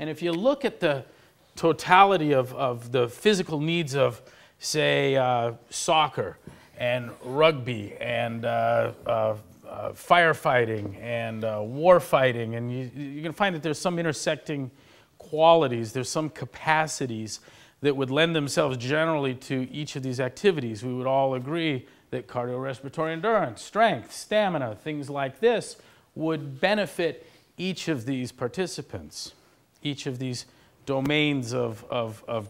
And if you look at the totality of the physical needs of, say, soccer and rugby and firefighting and war fighting, and you're going to find that there's some intersecting qualities, there's some capacities that would lend themselves generally to each of these activities. We would all agree that cardiorespiratory endurance, strength, stamina, things like this would benefit each of these participants, each of these domains of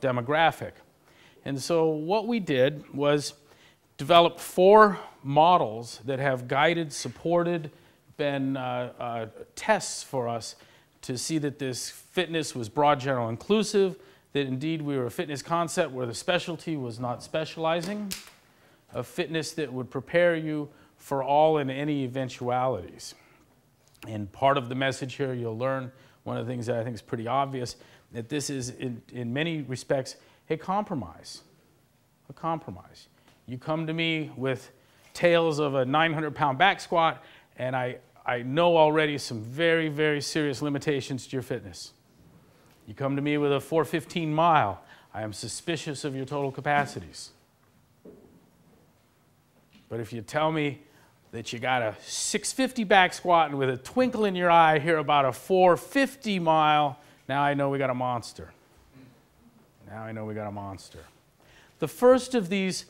demographic. And so what we did was develop 4 models that have guided, supported, been tests for us to see that this fitness was broad, general, inclusive, that indeed we were a fitness concept where the specialty was not specializing, a fitness that would prepare you for all and any eventualities. And part of the message here, you'll learn one of the things that I think is pretty obvious, that this is in many respects a compromise. A compromise. You come to me with tales of a 900-pound back squat, and I know already some very, very serious limitations to your fitness. You come to me with a 415 mile, I am suspicious of your total capacities. But if you tell me that you got a 650 back squat and with a twinkle in your eye hear about a 450 mile, now I know we got a monster. Now I know we got a monster. The first of these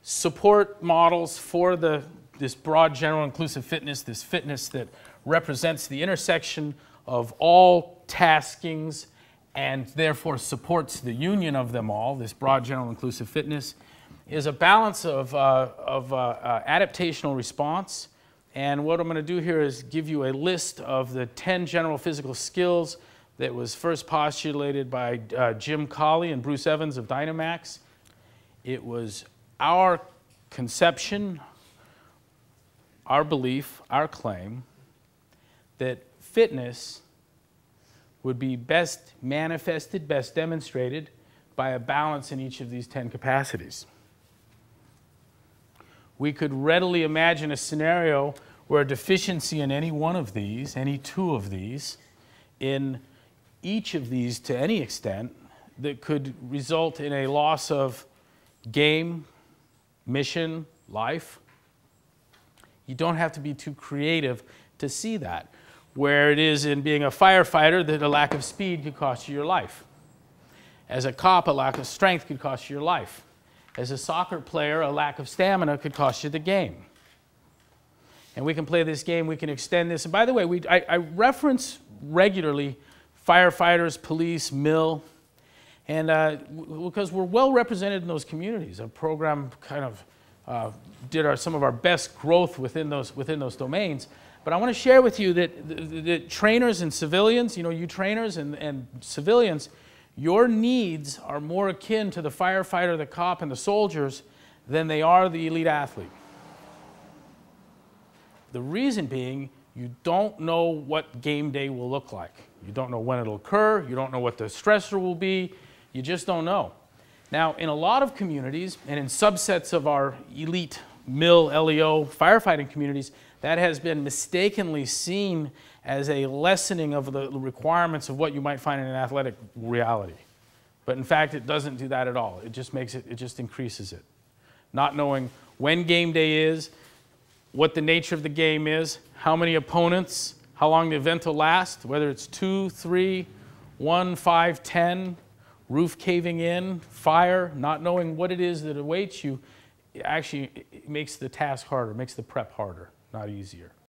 support models for this broad, general, inclusive fitness, this fitness that represents the intersection of all taskings and therefore supports the union of them all, this broad, general, inclusive fitness, is a balance of adaptational response. And what I'm going to do here is give you a list of the 10 general physical skills that was first postulated by Jim Colley and Bruce Evans of Dynamax. It was our conception, our belief, our claim that fitness would be best manifested, best demonstrated by a balance in each of these 10 capacities. We could readily imagine a scenario where a deficiency in any one of these, any 2 of these, in each of these to any extent, that could result in a loss of game, mission, life. You don't have to be too creative to see that. Where it is in being a firefighter that a lack of speed could cost you your life. As a cop, a lack of strength could cost you your life. As a soccer player, a lack of stamina could cost you the game. And we can play this game, we can extend this. And by the way, I reference regularly firefighters, police, mill, and because we're well represented in those communities. Our program kind of did some of our best growth within those domains. But I want to share with you that trainers and civilians, you trainers and civilians, your needs are more akin to the firefighter, the cop, and the soldiers than they are the elite athlete. The reason being, you don't know what game day will look like. You don't know when it'll occur. You don't know what the stressor will be. You just don't know. Now, in a lot of communities, and in subsets of our elite mill, LEO, firefighting communities, that has been mistakenly seen as a lessening of the requirements of what you might find in an athletic reality. But in fact, it doesn't do that at all. It just increases it. Not knowing when game day is, what the nature of the game is, how many opponents, how long the event will last, whether it's 2, 3, 1, 5, 10, roof caving in, fire, not knowing what it is that awaits you, it makes the task harder, makes the prep harder, not easier.